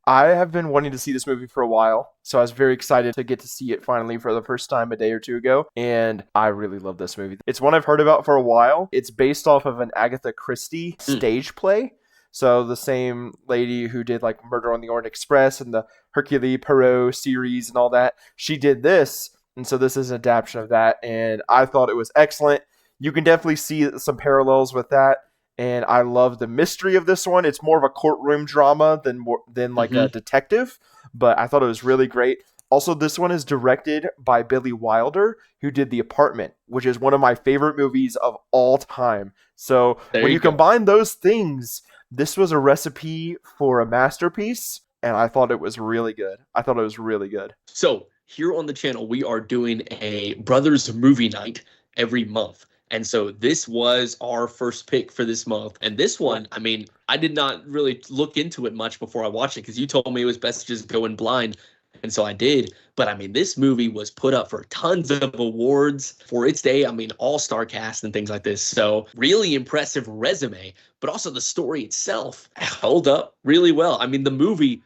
I have been wanting to see this movie for a while, so I was very excited to get to see it finally for the first time a day or two ago, and I really love this movie. It's one I've heard about for a while. It's based off of an Agatha Christie Mm, stage play. So the same lady who did like Murder on the Orient Express and the Hercule Poirot series and all that, she did this, and so this is an adaptation of that, and I thought it was excellent. You can definitely see some parallels with that, and I love the mystery of this one. It's more of a courtroom drama than like a hmm detective, but I thought it was really great. Also, this one is directed by Billy Wilder, who did The Apartment, which is one of my favorite movies of all time. So There when you you go. combine those things, this was a recipe for a masterpiece, and I thought it was really good. I thought it was really good. So here on the channel, we are doing a brothers movie night every month. And so this was our first pick for this month. And this one, I mean, I did not really look into it much before I watched it because you told me it was best to just go in blind. And so I did. But I mean, this movie was put up for tons of awards for its day. I mean, all-star cast and things like this. So really impressive resume, but also the story itself held up really well. I mean, the movie,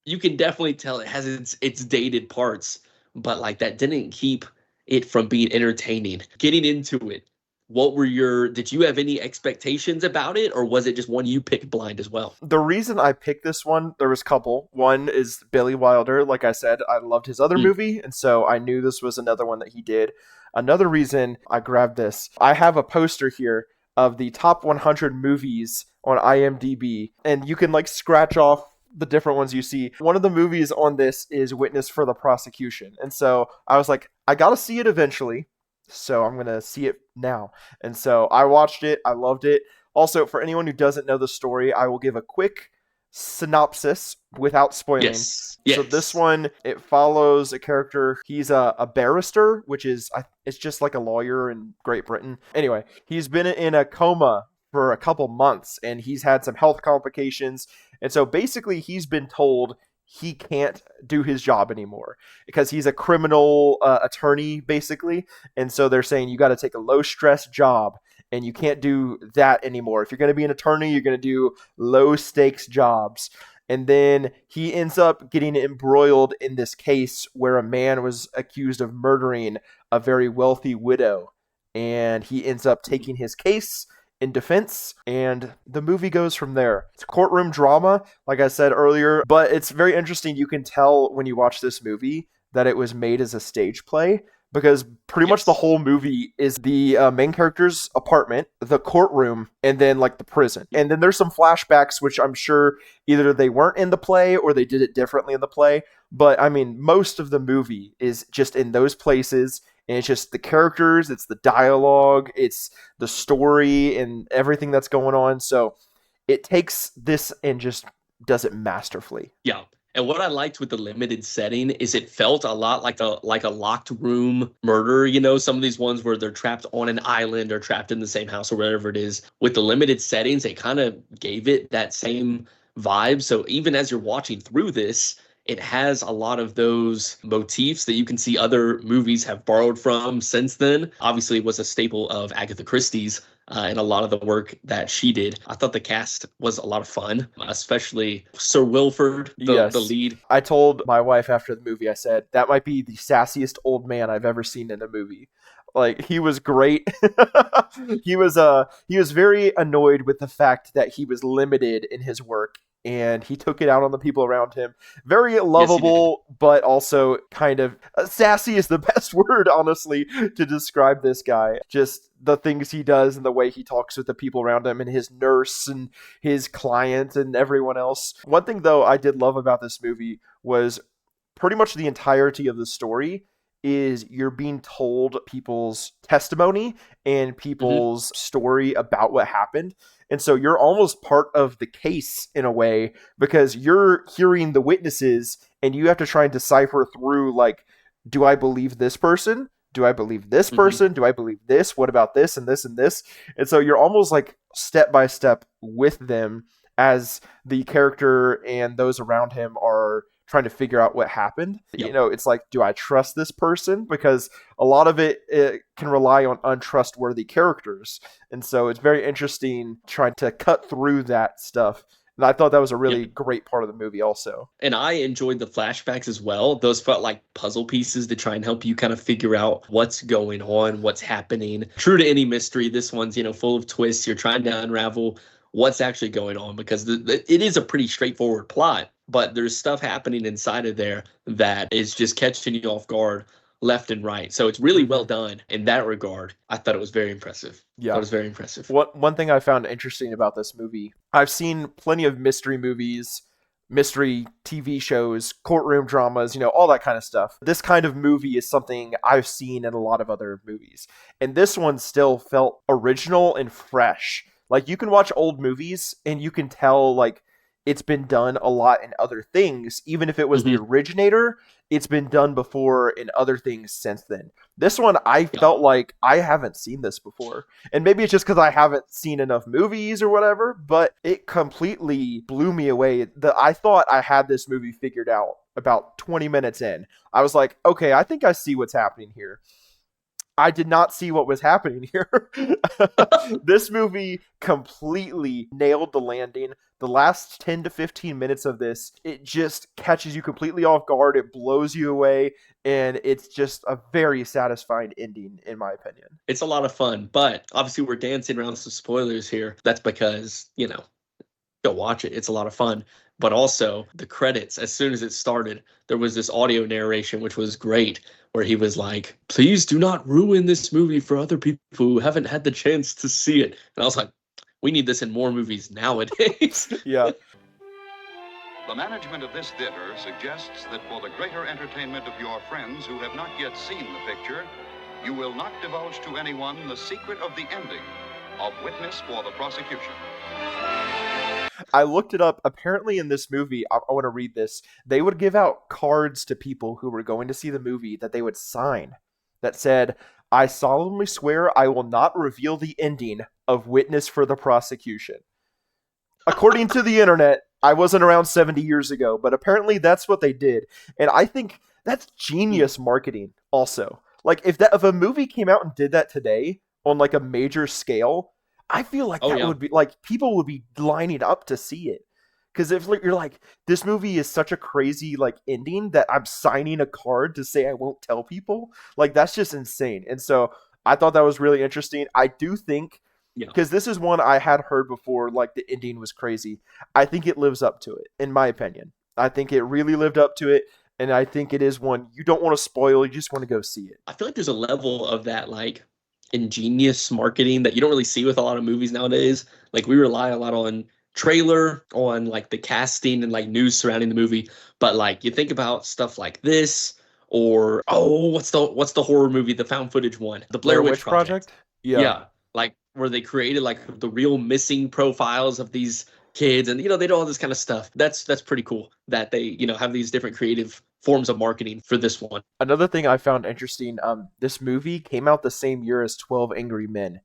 you can definitely tell it has its dated parts, but like that didn't keep it from being entertaining. Getting into it, what were your did you have any expectations about it, or was it just one you picked blind as well? The reason I picked this one, there was a couple. One is Billy Wilder. Like I said, I loved his other Mm, movie, and so I knew this was another one that he did. Another reason I grabbed this, I have a poster here of the top 100 movies on IMDb, and you can like scratch off the different ones you see. One of the movies on this is Witness for the Prosecution, and so I was like, I gotta see it eventually, so I'm gonna see it now. And so I watched it, I loved it. Also, for anyone who doesn't know the story, I will give a quick synopsis without spoiling. yes, So this yes. one, it follows a character. He's a barrister, which is it's just like a lawyer in Great Britain. Anyway, he's been in a coma for a couple months, and he's had some health complications. And so basically, he's been told he can't do his job anymore because he's a criminal attorney, basically. And so they're saying you got to take a low stress job and you can't do that anymore. If you're going to be an attorney, you're going to do low stakes jobs. And then he ends up getting embroiled in this case where a man was accused of murdering a very wealthy widow. And he ends up taking his case in defense, and the movie goes from there. It's a courtroom drama, like I said earlier, but it's very interesting. You can tell when you watch this movie that it was made as a stage play because pretty much the Yes. whole movie is the main character's apartment, the courtroom, and then like the prison. And then there's some flashbacks, which I'm sure either they weren't in the play or they did it differently in the play. But I mean, most of the movie is just in those places. And it's just the characters, it's the dialogue, it's the story, and everything that's going on. So it takes this and just does it masterfully. Yeah. And what I liked with the limited setting is it felt a lot like a locked room murder, some of these ones where they're trapped on an island or trapped in the same house or whatever it is. With the limited settings, it kind of gave it that same vibe. So even as you're watching through this, it has a lot of those motifs that you can see other movies have borrowed from since then. Obviously, it was a staple of Agatha Christie's and a lot of the work that she did. I thought the cast was a lot of fun, especially Sir Wilford, the Yes. lead. I told my wife after the movie, I said, that might be the sassiest old man I've ever seen in a movie. Like he was great. He was very annoyed with the fact that he was limited in his work and he took it out on the people around him. Very Yes, he did. lovable, but also kind of sassy is the best word, honestly, to describe this guy. Just the things he does and the way he talks with the people around him and his nurse and his client and everyone else. One thing, though, I did love about this movie was pretty much the entirety of the story is you're being told people's testimony and hmm people's story about what happened. And so you're almost part of the case in a way because you're hearing the witnesses and you have to try and decipher through like, do I believe this person? Do I believe this hmm person? Do I believe this? What about this and this and this? And so you're almost like step by step with them as the character and those around him are trying to figure out what happened. Yep. It's like, do I trust this person? Because a lot of it can rely on untrustworthy characters. And so it's very interesting trying to cut through that stuff And I thought that was a Yeah. really great part of the movie also. And I enjoyed the flashbacks as well. Those felt like puzzle pieces to try and help you kind of figure out what's going on, what's happening. True to any mystery, this one's, full of twists. You're trying to unravel what's actually going on because it is a pretty straightforward plot, but there's stuff happening inside of there that is just catching you off guard left and right. So it's really well done in that regard. I thought it was very impressive. Yeah. That was very impressive. One thing I found interesting about this movie, I've seen plenty of mystery movies, mystery TV shows, courtroom dramas, all that kind of stuff. This kind of movie is something I've seen in a lot of other movies. And this one still felt original and fresh. Like, you can watch old movies and you can tell, like, it's been done a lot in other things. Even if it was the originator, it's been done before in other things since then. This one, I felt like I haven't seen this before. And maybe it's just because I haven't seen enough movies or whatever, but it completely blew me away. I thought I had this movie figured out about 20 minutes in. I was like, okay, I think I see what's happening here. I did not see what was happening here. This movie completely nailed the landing. The last 10 to 15 minutes of this, it just catches you completely off guard. It blows you away. And it's just a very satisfying ending, in my opinion. It's a lot of fun, but obviously we're dancing around some spoilers here. That's because, go watch it. It's a lot of fun. But also the credits, as soon as it started, there was this audio narration, which was great, where he was like, please do not ruin this movie for other people who haven't had the chance to see it. And I was like, we need this in more movies nowadays. Yeah. The management of this theater suggests that for the greater entertainment of your friends who have not yet seen the picture, you will not divulge to anyone the secret of the ending of Witness for the Prosecution. I looked it up. Apparently in this movie, I want to read this. They would give out cards to people who were going to see the movie that they would sign that said, I solemnly swear I will not reveal the ending of Witness for the Prosecution. According to the internet, I wasn't around 70 years ago, but apparently that's what they did. And I think that's genius marketing also. Like, if a movie came out and did that today on like a major scale, I feel like would be like, people would be lining up to see it. Because if you're like, this movie is such a crazy like ending that I'm signing a card to say I won't tell people, like, that's just insane. And so I thought that was really interesting. I do think, because this is one I had heard before, like the ending was crazy. I think it lives up to it, in my opinion. I think it really lived up to it. And I think it is one you don't want to spoil. You just want to go see it. I feel like there's a level of that, like, ingenious marketing that you don't really see with a lot of movies nowadays. Like, we rely a lot on trailer, on like the casting and like news surrounding the movie, but like you think about stuff like this, or what's the horror movie, the found footage one, the Blair Witch Project. Yeah, like where they created like the real missing profiles of these kids, and they do all this kind of stuff. That's pretty cool that they have these different creative forms of marketing for this one. Another thing I found interesting, this movie came out the same year as 12 Angry Men,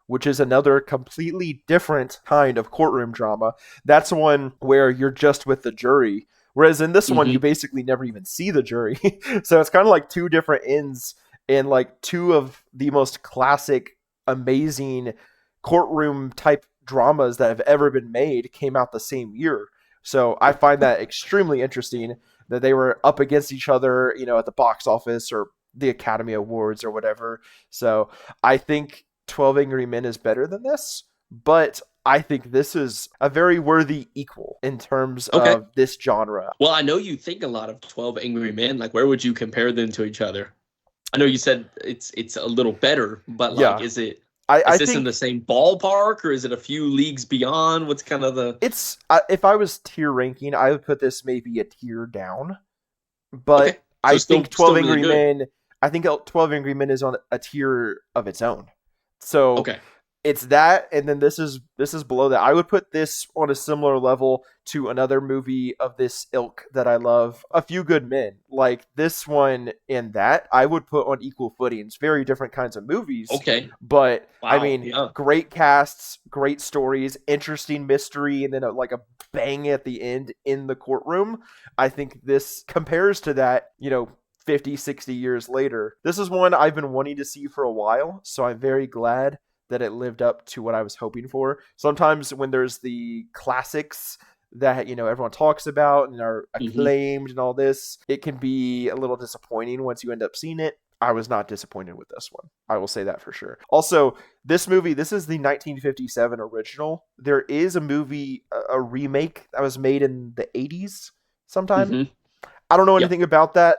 which is another completely different kind of courtroom drama. That's one where you're just with the jury, whereas in this one, you basically never even see the jury. So it's kind of like two different ends, and like two of the most classic, amazing courtroom type dramas that have ever been made came out the same year. So I find that extremely interesting that they were up against each other, at the box office or the Academy Awards or whatever. So I think 12 Angry Men is better than this, but I think this is a very worthy equal in terms of this genre. Well, I know you think a lot of 12 Angry Men. Like, where would you compare them to each other? I know you said it's a little better, but like, is it? Is this in the same ballpark, or is it a few leagues beyond? What's kind of the... It's, if I was tier ranking, I would put this maybe a tier down. But so I think 12 Angry Men, I think 12 Angry Men is on a tier of its own. So it's that, and then this is below that. I would put this on a similar level to another movie of this ilk that I love, A Few Good Men. Like, this one and that, I would put on equal footings. Very different kinds of movies. But, wow, I mean, great casts, great stories, interesting mystery, and then a bang at the end in the courtroom. I think this compares to that, 50, 60 years later. This is one I've been wanting to see for a while, so I'm very glad that it lived up to what I was hoping for. Sometimes when there's the classics that everyone talks about and are Mm-hmm. acclaimed and all this, it can be a little disappointing once you end up seeing it. I was not disappointed with this one. I will say that for sure. Also, this movie, this is the 1957 original. There is a movie, a remake that was made in the 80s sometime. Mm-hmm. I don't know Yep. anything about that,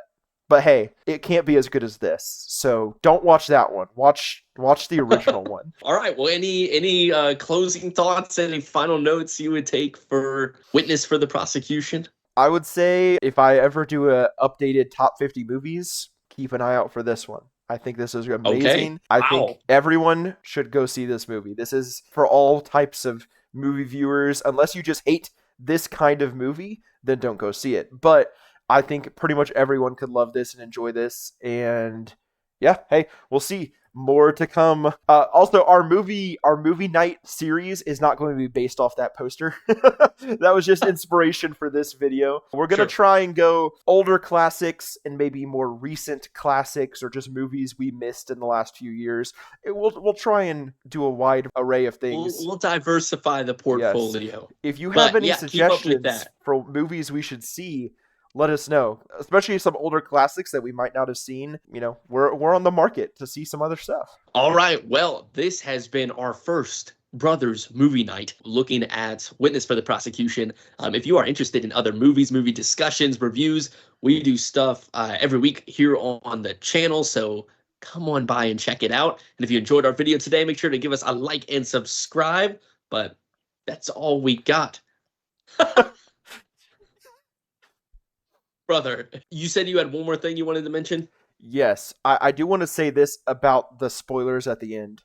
but hey, it can't be as good as this. So don't watch that one. Watch the original one. All right. Well, any closing thoughts? Any final notes you would take for Witness for the Prosecution? I would say if I ever do a updated top 50 movies, keep an eye out for this one. I think this is amazing. I Wow. think everyone should go see this movie. This is for all types of movie viewers. Unless you just hate this kind of movie, then don't go see it. But I think pretty much everyone could love this and enjoy this. And yeah, hey, we'll see. More to come. Also, our movie night series is not going to be based off that poster. That was just inspiration for this video. We're gonna try and go older classics and maybe more recent classics, or just movies we missed in the last few years. We'll try and do a wide array of things. We'll diversify the portfolio. If you have any keep up with suggestions that. for movies we should see, let us know, especially some older classics that we might not have seen. We're on the market to see some other stuff. All right. Well, this has been our first Brothers Movie Night, looking at Witness for the Prosecution. If you are interested in other movies, movie discussions, reviews, we do stuff every week here on the channel. So come on by and check it out. And if you enjoyed our video today, make sure to give us a like and subscribe. But that's all we got. Brother, you said you had one more thing you wanted to mention? Yes, I do want to say this about the spoilers at the end.